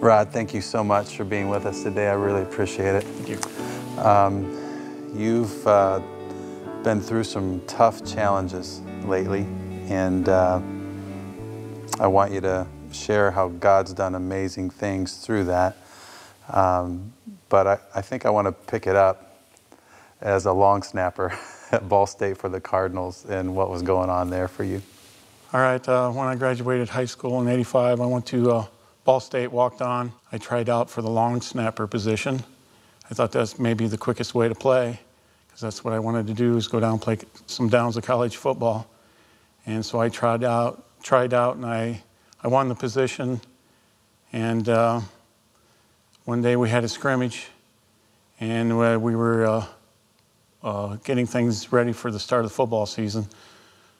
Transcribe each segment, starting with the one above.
Rod, thank you so much for being with us today. I really appreciate it. Thank you. You've been through some tough challenges lately, and I want you to share how God's done amazing things through that. But I think I want to pick it up as a long snapper at Ball State for the Cardinals and what was going on there for you. All right, when I graduated high school in '85, I went to Ball State, walked on. I tried out for the long snapper position. I thought that's maybe the quickest way to play, because that's what I wanted to do, is go down and play some downs of college football. And so I tried out, and I won the position. And one day we had a scrimmage, and we were getting things ready for the start of the football season.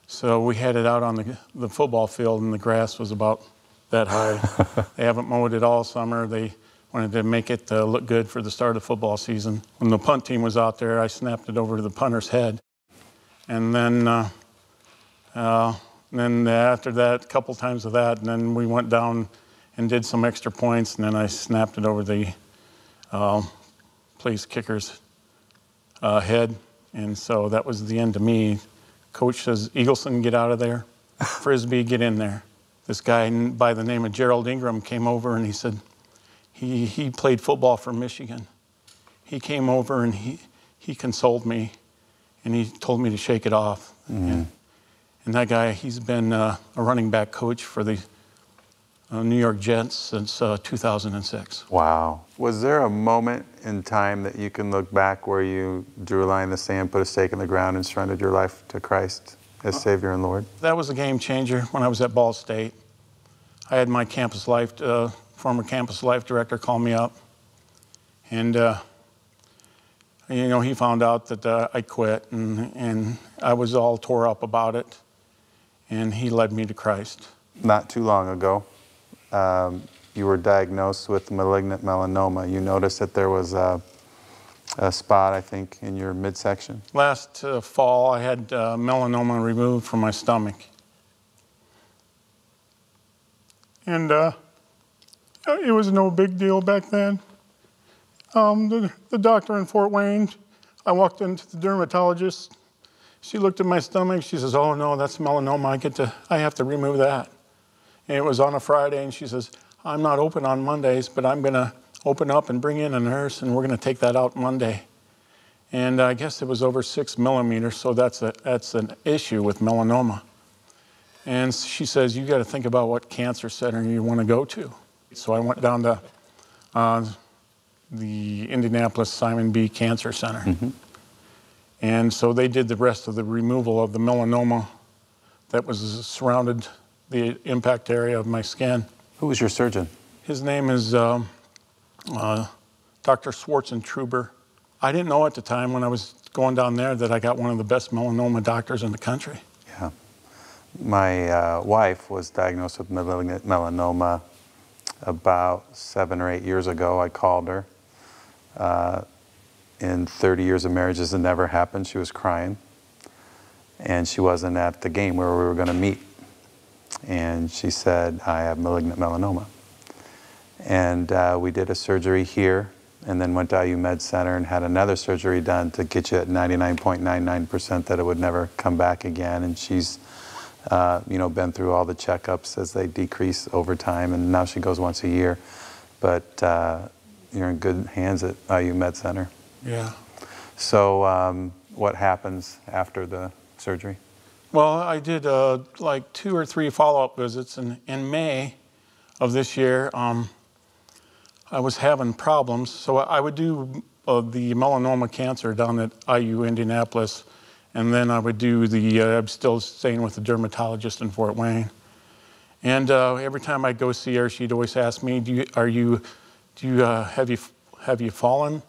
So we headed out on the football field, and the grass was about that high. They haven't mowed it all summer. They wanted to make it look good for the start of football season. When the punt team was out there, I snapped it over to the punter's head. And then after that, a couple times of that, and then we went down and did some extra points, and then I snapped it over the place kicker's head. And so that was the end of me. Coach says, "Eagleson, get out of there. Frisbee, get in there." This guy by the name of Gerald Ingram came over, and he said, he played football for Michigan. He came over and he consoled me, and he told me to shake it off. Mm-hmm. And that guy, he's been a running back coach for the New York Jets since 2006. Wow. Was there a moment in time that you can look back where you drew a line in the sand, put a stake in the ground, and surrendered your life to Christ as Savior and Lord? That was a game changer when I was at Ball State. I had my campus life, former campus life director call me up, and he found out that I quit, and I was all tore up about it, and he led me to Christ. Not too long ago, you were diagnosed with malignant melanoma. You noticed that there was a spot, I think, in your midsection. Last fall, I had melanoma removed from my stomach. And it was no big deal back then. The doctor in Fort Wayne, I walked into the dermatologist. She looked at my stomach. She says, "Oh no, that's melanoma. I have to remove that." And it was on a Friday, and she says, "I'm not open on Mondays, but I'm going to open up and bring in a nurse, and we're going to take that out Monday." And I guess it was over 6 millimeters, so that's an issue with melanoma. And she says, "You got to think about what cancer center you want to go to." So I went down to the Indianapolis Simon B. Cancer Center. Mm-hmm. And so they did the rest of the removal of the melanoma that was surrounded the impact area of my skin. Who was your surgeon? His name is Dr. Schwartzentruber. I didn't know at the time when I was going down there that I got one of the best melanoma doctors in the country. Yeah. My wife was diagnosed with malignant melanoma about 7 or 8 years ago. I called her. In 30 years of marriage, this had never happened. She was crying. And she wasn't at the game where we were going to meet. And she said, "I have malignant melanoma." And we did a surgery here, and then went to IU Med Center and had another surgery done to get you at 99.99% that it would never come back again. And she's been through all the checkups as they decrease over time, and now she goes once a year. But you're in good hands at IU Med Center. Yeah. So what happens after the surgery? Well, I did like 2 or 3 follow-up visits, and in May of this year, I was having problems. So I would do the melanoma cancer down at IU Indianapolis, and then I would do I'm still staying with the dermatologist in Fort Wayne. And every time I'd go see her, she'd always ask me, have you fallen?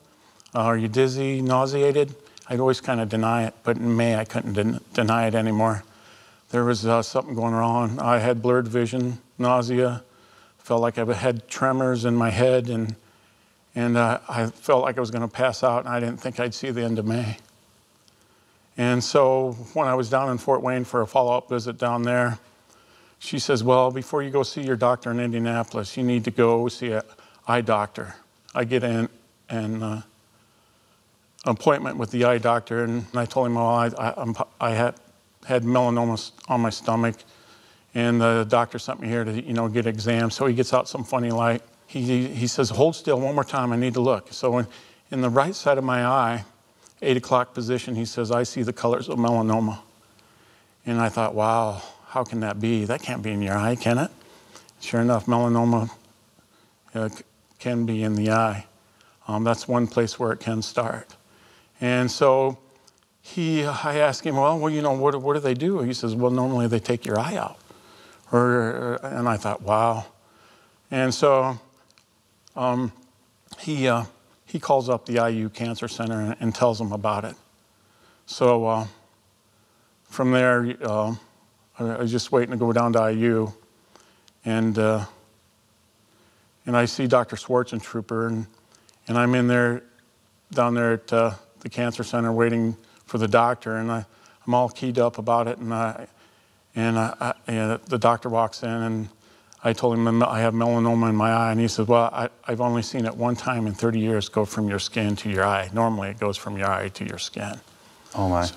Are you dizzy, nauseated? I'd always kind of deny it, but in May I couldn't deny it anymore. There was something going on. I had blurred vision, nausea, felt like I had tremors in my head, and I felt like I was going to pass out, and I didn't think I'd see the end of May. And so when I was down in Fort Wayne for a follow-up visit down there, she says, "Well, before you go see your doctor in Indianapolis, you need to go see eye doctor. I get an appointment with the eye doctor, and I told him, well, I had melanoma on my stomach, and the doctor sent me here to, get exams. So he gets out some funny light. He says, hold still one more time, I need to look. So in the right side of my eye, 8 o'clock position, he says, I see the colors of melanoma. And I thought, wow, how can that be? That can't be in your eye, can it? Sure enough, melanoma can be in the eye. That's one place where it can start. And so I asked him, well, what do they do? He says, well, normally they take your eye out. And I thought, wow. And so he calls up the IU Cancer Center and tells them about it. So from there, I was just waiting to go down to IU, and I see Dr. Schwarzentrooper, and I'm in there, down there at the Cancer Center waiting for the doctor, and I'm all keyed up about it, and the doctor walks in, and I told him I have melanoma in my eye, and he said, well, I've only seen it one time in 30 years go from your skin to your eye. Normally it goes from your eye to your skin. Oh my.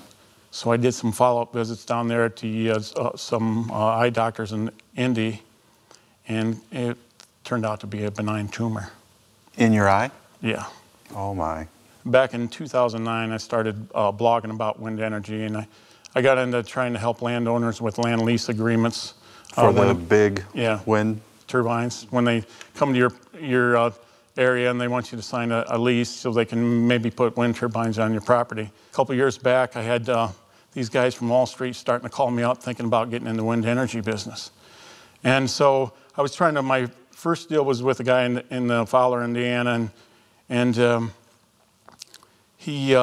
So I did some follow-up visits down there to some eye doctors in Indy, and it turned out to be a benign tumor. In your eye? Yeah. Oh my. Back in 2009, I started blogging about wind energy, and I got into trying to help landowners with land lease agreements. For the big wind? Turbines. When they come to your area and they want you to sign a lease so they can maybe put wind turbines on your property. A couple years back, I had these guys from Wall Street starting to call me up thinking about getting in the wind energy business. And so I was trying to, my first deal was with a guy in Fowler, Indiana, and he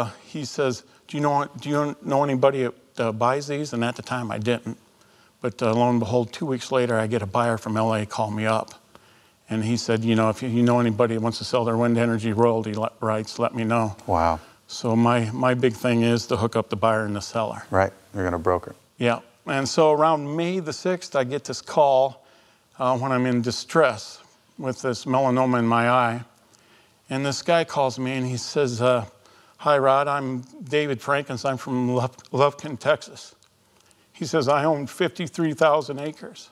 says, do you know anybody that buys these? And at the time I didn't. But lo and behold, 2 weeks later, I get a buyer from LA call me up. And he said, if you know anybody that wants to sell their wind energy royalty rights, let me know. Wow. So my big thing is to hook up the buyer and the seller. Right, you're going to broker. Yeah, and so around May the 6th, I get this call when I'm in distress with this melanoma in my eye. And this guy calls me and he says, hi Rod, I'm David Frankens, I'm from Lufkin, Texas. He says, I own 53,000 acres,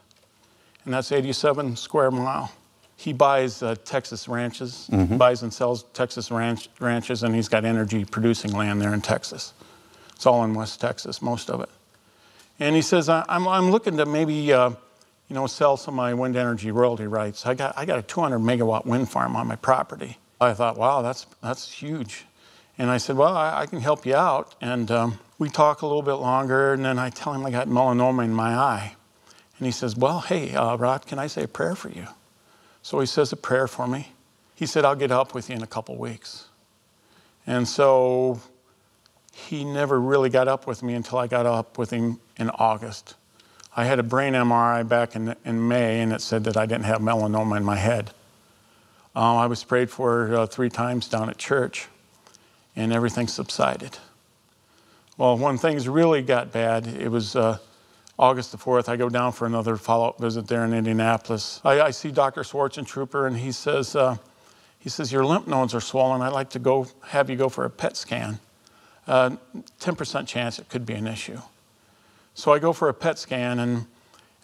and that's 87 square mile. He buys Texas ranches, buys and sells Texas ranches, and he's got energy producing land there in Texas. It's all in West Texas, most of it. And he says, I'm looking to maybe sell some of my wind energy royalty rights. I got a 200 megawatt wind farm on my property. I thought, wow, that's huge. And I said, well, I can help you out. And we talk a little bit longer, and then I tell him I got melanoma in my eye. And he says, well, hey, Rod, can I say a prayer for you? So he says a prayer for me. He said, I'll get up with you in a couple weeks. And so he never really got up with me until I got up with him in August. I had a brain MRI back in May, and it said that I didn't have melanoma in my head. I was prayed for 3 times down at church, and everything subsided. Well, when things really got bad, it was August the 4th. I go down for another follow-up visit there in Indianapolis. I see Dr. Schwarzentrooper, and he says, your lymph nodes are swollen. I'd like to have you go for a PET scan. 10% chance it could be an issue. So I go for a PET scan, and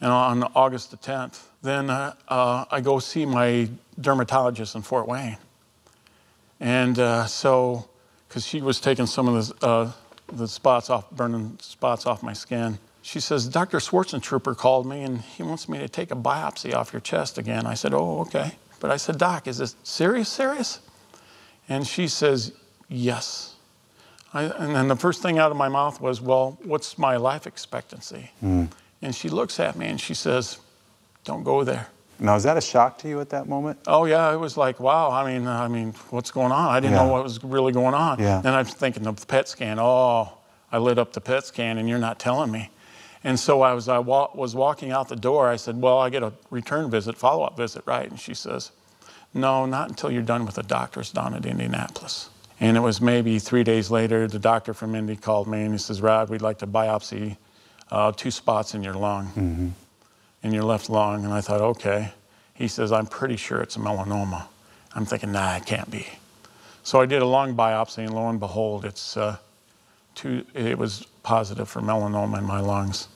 on August the 10th, then I go see my dermatologist in Fort Wayne. And because she was taking some of the spots off, burning spots off my skin. She says, Dr. Schwarzentrooper called me and he wants me to take a biopsy off your chest again. I said, oh, okay. But I said, Doc, is this serious? And she says, yes. And then the first thing out of my mouth was, well, what's my life expectancy? And she looks at me and she says, don't go there. Now, is that a shock to you at that moment? Oh yeah, it was like, wow, I mean, what's going on? I didn't know what was really going on. Yeah. Then I was thinking of the PET scan. Oh, I lit up the PET scan and you're not telling me. And so I was walking out the door. I said, well, I get a return visit, follow-up visit, right? And she says, no, not until you're done with the doctors down at Indianapolis. And it was maybe 3 days later, the doctor from Indy called me and he says, Rod, we'd like to biopsy 2 spots in your lung, in your left lung. And I thought, okay. He says, I'm pretty sure it's a melanoma. I'm thinking, nah, it can't be. So I did a lung biopsy, and lo and behold, it was positive for melanoma in my lungs.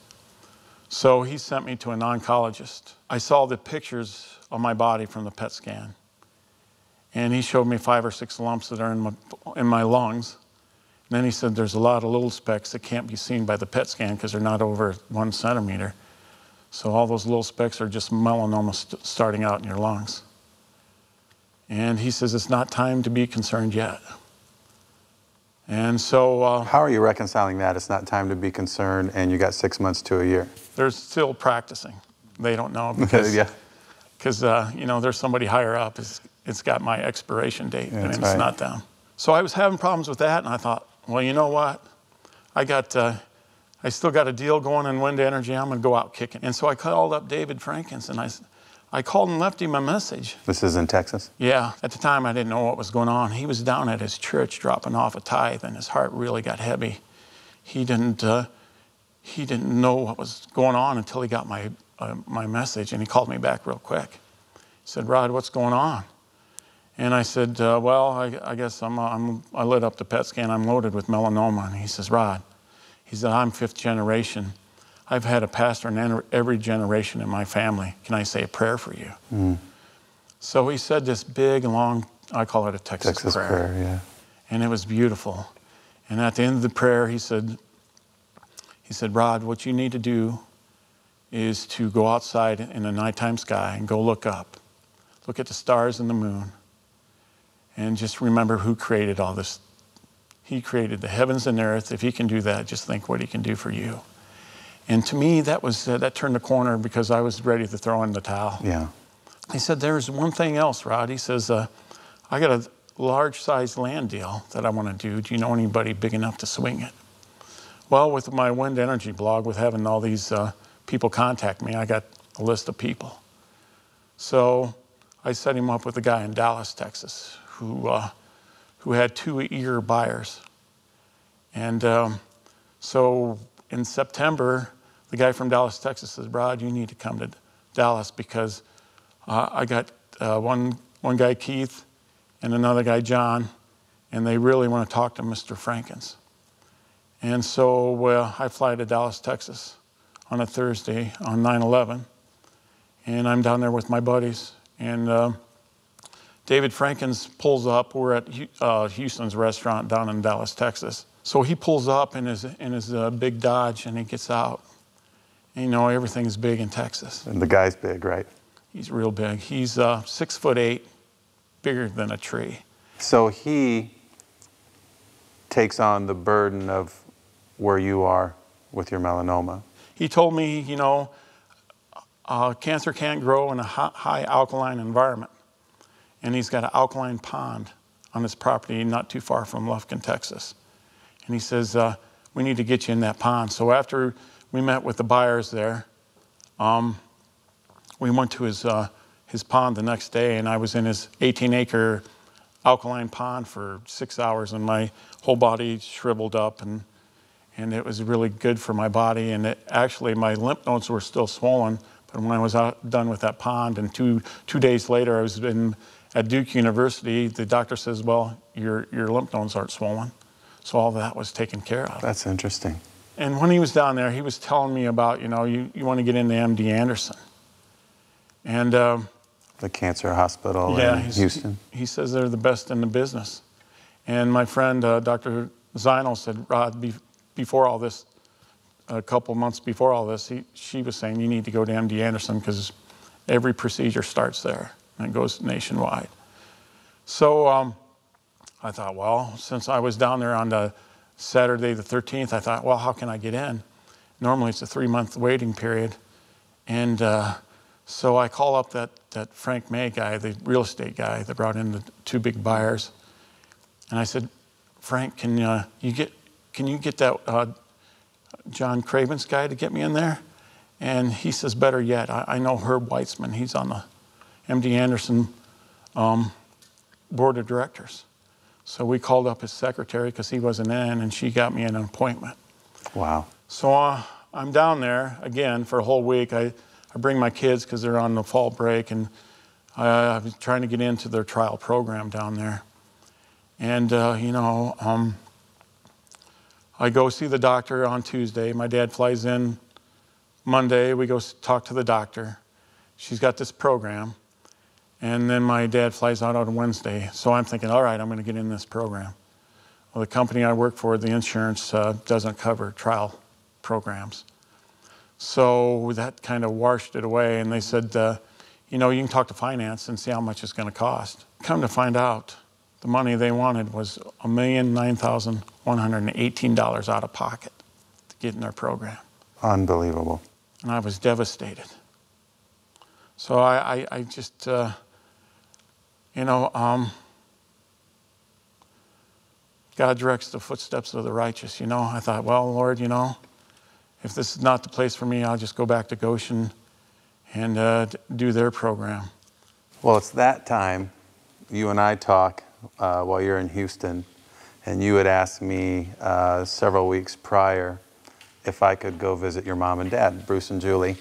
So he sent me to an oncologist. I saw the pictures of my body from the PET scan, and he showed me 5 or 6 lumps that are in my lungs. And then he said there's a lot of little specks that can't be seen by the PET scan because they're not over 1 centimeter. So all those little specks are just melanoma starting out in your lungs. And he says it's not time to be concerned yet. And so... how are you reconciling that? It's not time to be concerned, and you got 6 months to a year. They're still practicing. They don't know because, yeah. You know, there's somebody higher up. It's got my expiration date, and it's right. not them. So I was having problems with that, and I thought, well, you know what? I still got a deal going in wind energy. I'm going to go out kicking. And so I called up David Frankens, and I called and left him a message. This is in Texas? Yeah. At the time, I didn't know what was going on. He was down at his church dropping off a tithe, and his heart really got heavy. He didn't know what was going on until he got my message, and he called me back real quick. He said, Rod, what's going on? And I said, well, I guess I lit up the PET scan. I'm loaded with melanoma. And he says, Rod, he said, I'm 5th generation. I've had a pastor in every generation in my family. Can I say a prayer for you? Mm. So he said this big and long, I call it a Texas prayer. Yeah. And it was beautiful. And at the end of the prayer, he said, Rod, what you need to do is to go outside in the nighttime sky and go look up. Look at the stars and the moon. And just remember who created all this. He created the heavens and earth. If he can do that, just think what he can do for you. And to me, that turned the corner because I was ready to throw in the towel. Yeah. He said, there's one thing else, Rod. He says, I got a large-sized land deal that I want to do. Do you know anybody big enough to swing it? Well, with my wind energy blog, with having all these people contact me, I got a list of people. So I set him up with a guy in Dallas, Texas, who had 2 eager buyers. And so in September, the guy from Dallas, Texas says, Rod, you need to come to Dallas because I got one guy, Keith, and another guy, John, and they really want to talk to Mr. Frankens. And so I fly to Dallas, Texas on a Thursday on 9/11, and I'm down there with my buddies. And David Frankens pulls up. We're at Houston's restaurant down in Dallas, Texas. So he pulls up in his big Dodge, and he gets out. And you know, everything's big in Texas. And the guy's big, right? He's real big. He's 6'8", bigger than a tree. So he takes on the burden of where you are with your melanoma. He told me, you know, cancer can't grow in a high alkaline environment. And he's got an alkaline pond on his property not too far from Lufkin, Texas. And he says, we need to get you in that pond. So after we met with the buyers there, we went to his pond the next day, and I was in his 18-acre alkaline pond for 6 hours, and my whole body shriveled up, and it was really good for my body. And actually, my lymph nodes were still swollen, but when I was done with that pond, and two days later, I was at Duke University, the doctor says, well, your lymph nodes aren't swollen. So all that was taken care of. That's interesting. And when he was down there, he was telling me about, you know, you want to get into MD Anderson. And the cancer hospital in Houston. He says they're the best in the business. And my friend, Dr. Zinal, said, Rod, before all this, a couple months before all this, she was saying you need to go to MD Anderson because every procedure starts there and it goes nationwide. So I thought, well, since I was down there on the Saturday the 13th, I thought, well, how can I get in? Normally it's a 3-month waiting period. And so I call up that Frank May guy, the real estate guy that brought in the 2 big buyers. And I said, Frank, can you get that John Craven's guy to get me in there? And he says, better yet, I know Herb Weitzman. He's on the MD Anderson board of directors. So we called up his secretary because he wasn't in, and she got me an appointment. Wow. So I'm down there again for a whole week. I bring my kids because they're on the fall break, and I was trying to get into their trial program down there. And, I go see the doctor on Tuesday. My dad flies in Monday. We go talk to the doctor. She's got this program. And then my dad flies out on Wednesday. So I'm thinking, all right, I'm going to get in this program. Well, the company I work for, the insurance doesn't cover trial programs. So that kind of washed it away. And they said, you can talk to finance and see how much it's going to cost. Come to find out, the money they wanted was $1,009,118 out of pocket to get in their program. Unbelievable. And I was devastated. So I just, God directs the footsteps of the righteous, I thought, well, Lord, if this is not the place for me, I'll just go back to Goshen and do their program. Well, it's that time you and I talk while you're in Houston, and you had asked me several weeks prior if I could go visit your mom and dad, Bruce and Julie.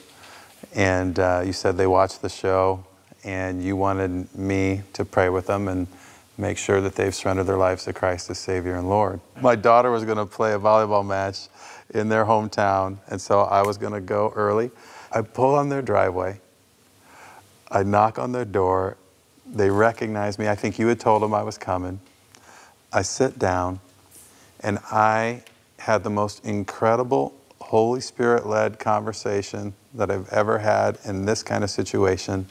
And you said they watched the show, and you wanted me to pray with them and make sure that they've surrendered their lives to Christ as Savior and Lord. My daughter was going to play a volleyball match in their hometown, and so I was going to go early. I pull on their driveway. I knock on their door. They recognize me. I think you had told them I was coming. I sit down, and I had the most incredible Holy Spirit-led conversation that I've ever had in this kind of situation.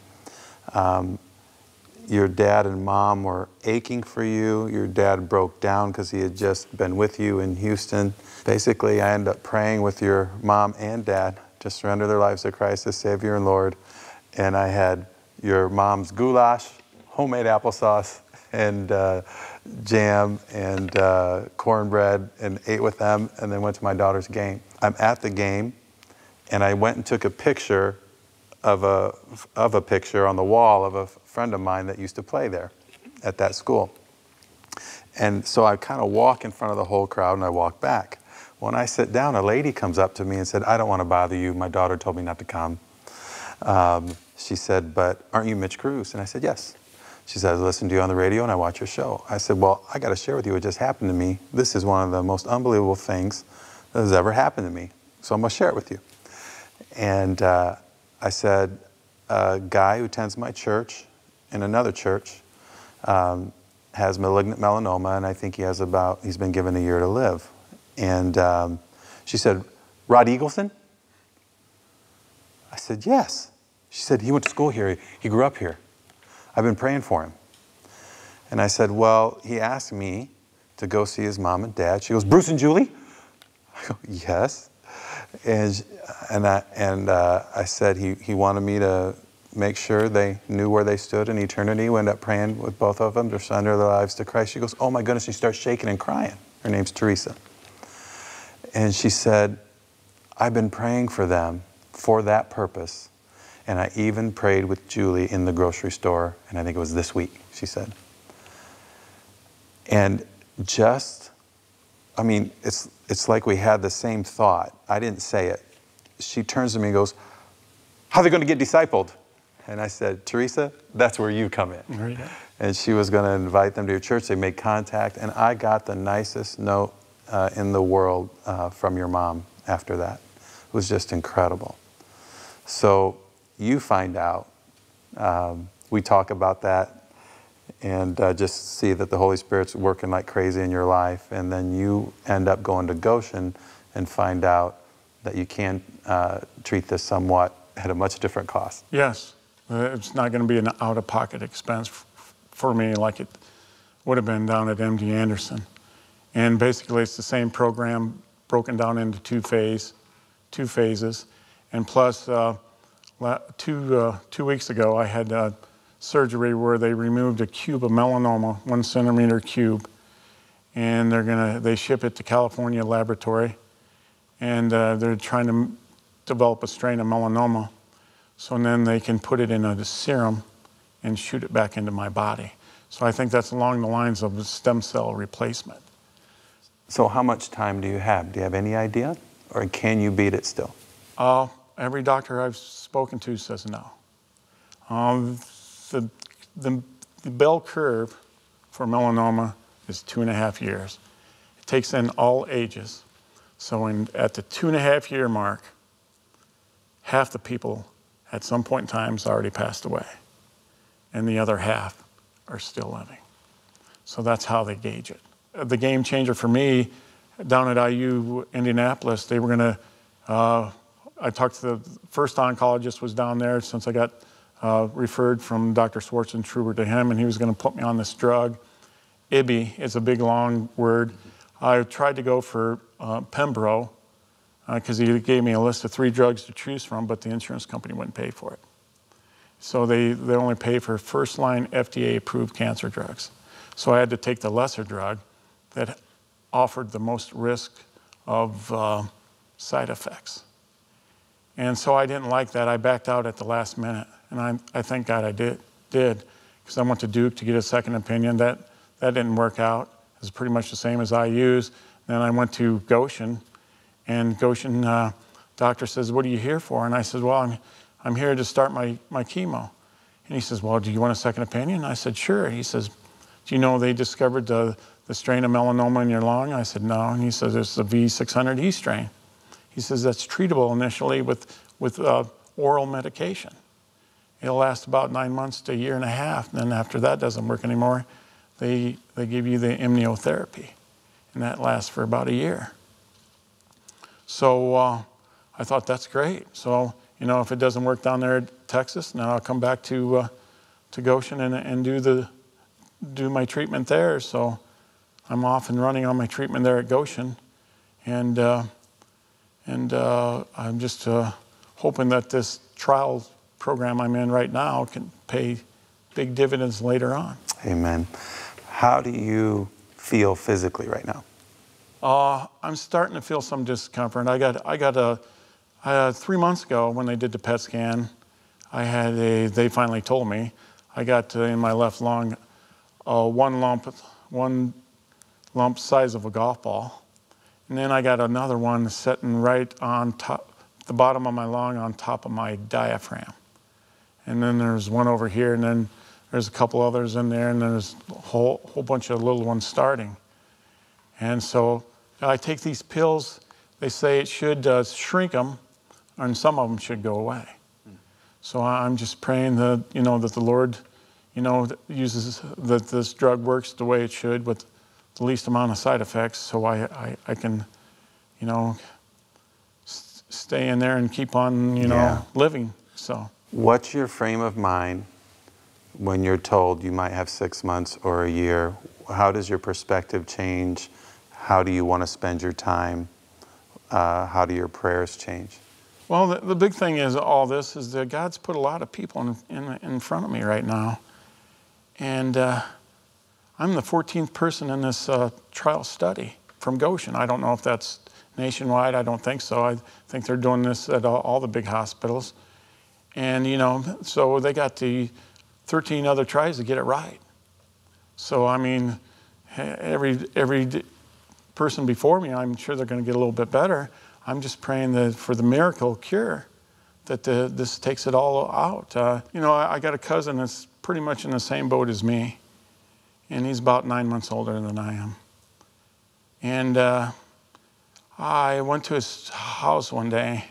Your dad and mom were aching for you. Your dad broke down because he had just been with you in Houston. Basically, I ended up praying with your mom and dad to surrender their lives to Christ as Savior and Lord. And I had your mom's goulash, homemade applesauce, and jam and cornbread, and ate with them, and then went to my daughter's game. I'm at the game, and I went and took a picture of a picture on the wall of a friend of mine that used to play there at that school. And so I kind of walk in front of the whole crowd, and I walk back. When I sit down, a lady comes up to me and said, I don't want to bother you. My daughter told me not to come. She said, but aren't you Mitch Kruse? And I said, yes. She said, I listen to you on the radio and I watch your show. I said, well, I got to share with you what just happened to me. This is one of the most unbelievable things that has ever happened to me. So I'm going to share it with you. And I said, a guy who attends my church in another church has malignant melanoma, and I think he's been given a year to live. And she said, Rod Eagleson? I said, yes. She said, he went to school here. He grew up here. I've been praying for him. And I said, well, he asked me to go see his mom and dad. She goes, Bruce and Julie? I go, yes. And I said he wanted me to make sure they knew where they stood in eternity. We ended up praying with both of them to surrender their lives to Christ. She goes, oh my goodness, she starts shaking and crying. Her name's Teresa. And she said, I've been praying for them for that purpose. And I even prayed with Julie in the grocery store, and I think it was this week, she said. And it's like we had the same thought. I didn't say it. She turns to me and goes, how are they going to get discipled? And I said, Teresa, that's where you come in. Right. And she was going to invite them to your church. They made contact, and I got the nicest note in the world from your mom after that. It was just incredible. So you find out, we talk about that, and just see that the Holy Spirit's working like crazy in your life, and then you end up going to Goshen and find out that you can treat this somewhat at a much different cost. Yes, it's not going to be an out-of-pocket expense for me like it would have been down at MD Anderson. And basically it's the same program broken down into two phases, and plus 2 weeks ago, I had surgery where they removed a cube of melanoma, 1 centimeter cube, and they ship it to California laboratory, and they're trying to develop a strain of melanoma, so then they can put it in a serum and shoot it back into my body. So I think that's along the lines of a stem cell replacement. So how much time do you have? Do you have any idea, or can you beat it still? Every doctor I've spoken to says no. the, the bell curve for melanoma is 2.5 years. It takes in all ages. So at the 2.5 year mark, half the people at some point in time has already passed away, and the other half are still living. So that's how they gauge it. The game changer for me, down at IU Indianapolis, they were gonna, I talked to the first oncologist was down there since I got referred from Dr. Schwartzentruber to him, and he was gonna put me on this drug. IBI is a big, long word. I tried to go for Pembro, because he gave me a list of 3 drugs to choose from, but the insurance company wouldn't pay for it. So they only pay for first-line FDA-approved cancer drugs. So I had to take the lesser drug that offered the most risk of side effects. And so I didn't like that. I backed out at the last minute, and I thank God I did, because I went to Duke to get a second opinion. That didn't work out. It was pretty much the same as I used. Then I went to Goshen, and Goshen doctor says, "What are you here for?" And I said, "Well, I'm here to start my chemo." And he says, "Well, do you want a second opinion?" I said, "Sure." He says, "Do you know they discovered the strain of melanoma in your lung?" I said, "No." And he says, "It's the V600E strain." He says, "That's treatable initially with oral medication. It'll last about 9 months to 1.5 years. And then after that doesn't work anymore, they give you the immunotherapy. And that lasts for about 1 year." So I thought, that's great. So, if it doesn't work down there at Texas, then I'll come back to Goshen and do my treatment there. So I'm off and running on my treatment there at Goshen. And I'm just hoping that this trial program I'm in right now can pay big dividends later on. Amen. How do you feel physically right now? I'm starting to feel some discomfort. I got 3 months ago when they did the PET scan, they finally told me, I got in my left lung one lump size of a golf ball. And then I got another one sitting right on top, the bottom of my lung on top of my diaphragm. And then there's one over here, and then there's a couple others in there, and then there's a whole bunch of little ones starting. And so I take these pills. They say it should shrink them, and some of them should go away. So I'm just praying that, that the Lord, uses, that this drug works the way it should with the least amount of side effects, so I can, stay in there and keep on, living. So. What's your frame of mind when you're told you might have 6 months or 1 year? How does your perspective change? How do you want to spend your time? How do your prayers change? Well, the big thing is all this is that God's put a lot of people in front of me right now. And I'm the 14th person in this trial study from Goshen. I don't know if that's nationwide. I don't think so. I think they're doing this at all the big hospitals. And, so they got the 13 other tries to get it right. So, I mean, every person before me, I'm sure they're going to get a little bit better. I'm just praying that for the miracle cure, that this takes it all out. I got a cousin that's pretty much in the same boat as me, and he's about 9 months older than I am. And I went to his house one day,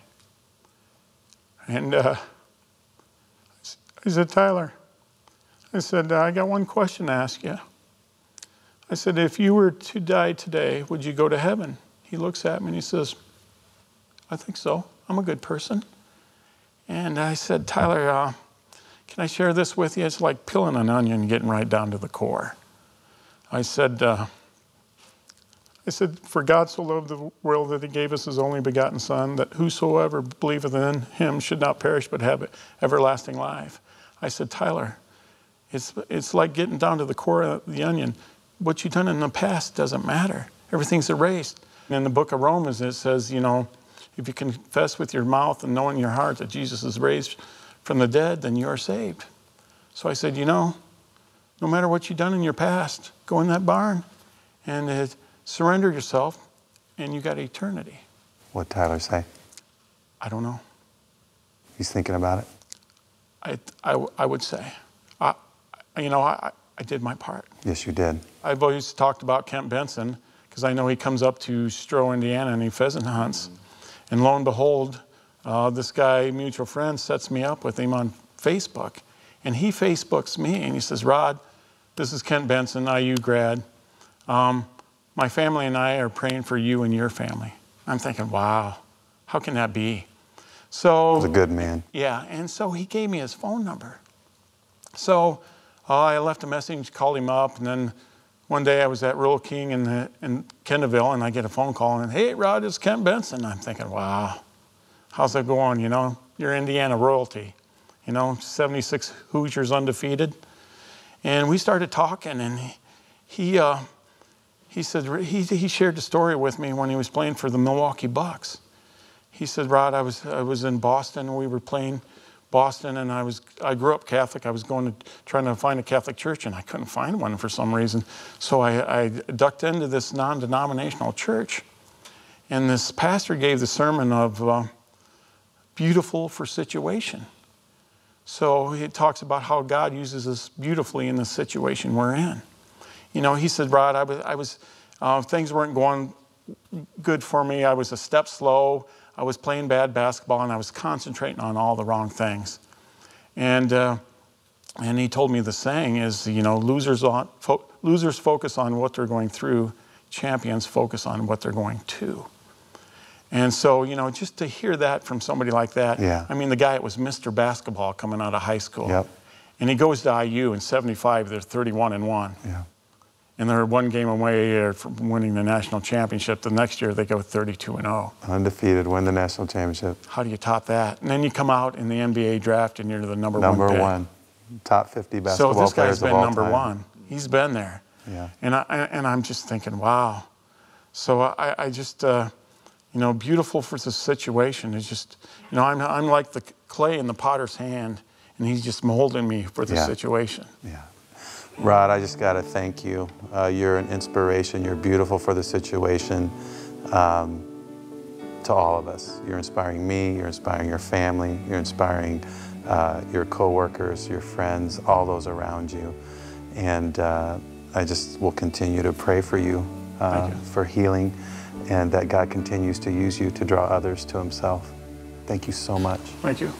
and I said, "Tyler," I said, "I got one question to ask you." I said, "If you were to die today, would you go to heaven?" He looks at me and he says, "I think so. I'm a good person." And I said, "Tyler, can I share this with you? It's like peeling an onion, getting right down to the core." I said, "For God so loved the world that he gave us his only begotten Son, that whosoever believeth in him should not perish but have everlasting life." I said, "Tyler, it's like getting down to the core of the onion. What you've done in the past doesn't matter. Everything's erased." In the book of Romans, it says, if you confess with your mouth and know in your heart that Jesus is raised from the dead, then you are saved. So I said, no matter what you've done in your past, go in that barn and surrender yourself, and you got eternity. What'd Tyler say? I don't know. He's thinking about it? I would say. you know, I did my part. Yes, you did. I've always talked about Kent Benson because I know he comes up to Stroh, Indiana, and he pheasant hunts. And lo and behold, this guy, mutual friend, sets me up with him on Facebook. And he Facebooks me, and he says, Rod, this is Kent Benson, IU grad. My family and I are praying for you and your family. I'm thinking, wow, how can that be? So, He's a good man. Yeah, and so he gave me his phone number. So I left a message, called him up, and then one day I was at Rural King in Kendallville, and I get a phone call, and hey, Rod, it's Kent Benson. I'm thinking, wow, how's that going? You know, you're Indiana royalty. You know, 76 Hoosiers undefeated. And we started talking, and he said, he shared the story with me when he was playing for the Milwaukee Bucks. He said, Rod, I was in Boston, we were playing Boston, and I grew up Catholic. I was trying to find a Catholic church, and I couldn't find one for some reason. So I ducked into this non-denominational church, and this pastor gave the sermon of beautiful for situation. So he talks about how God uses us beautifully in the situation we're in. You know, he said, Rod, things weren't going good for me. I was a step slow. I was playing bad basketball, and I was concentrating on all the wrong things. And he told me the saying is, you know, losers focus on what they're going through, champions focus on what they're going to. And so, you know, just to hear that from somebody like that, yeah. I mean, the guy was Mr. Basketball coming out of high school. Yep. And he goes to IU in '75, they're 31-1. Yeah. And they're one game away from winning the national championship. The next year, they go 32-0. Undefeated, win the national championship. How do you top that? And then you come out in the NBA draft, and you're the number one pick. Number one. Top 50 basketball players players of all time. So this guy's been number one. He's been there. Yeah. And I'm just thinking, wow. So I just, you know, beautiful for the situation is just, you know, I'm like the clay in the potter's hand, and he's just molding me for the situation. Yeah. Rod, I just got to thank you. You're an inspiration. You're beautiful for the situation to all of us. You're inspiring me. You're inspiring your family. You're inspiring your coworkers, your friends, all those around you. And I just will continue to pray for you, for healing, and that God continues to use you to draw others to himself. Thank you so much. Thank you.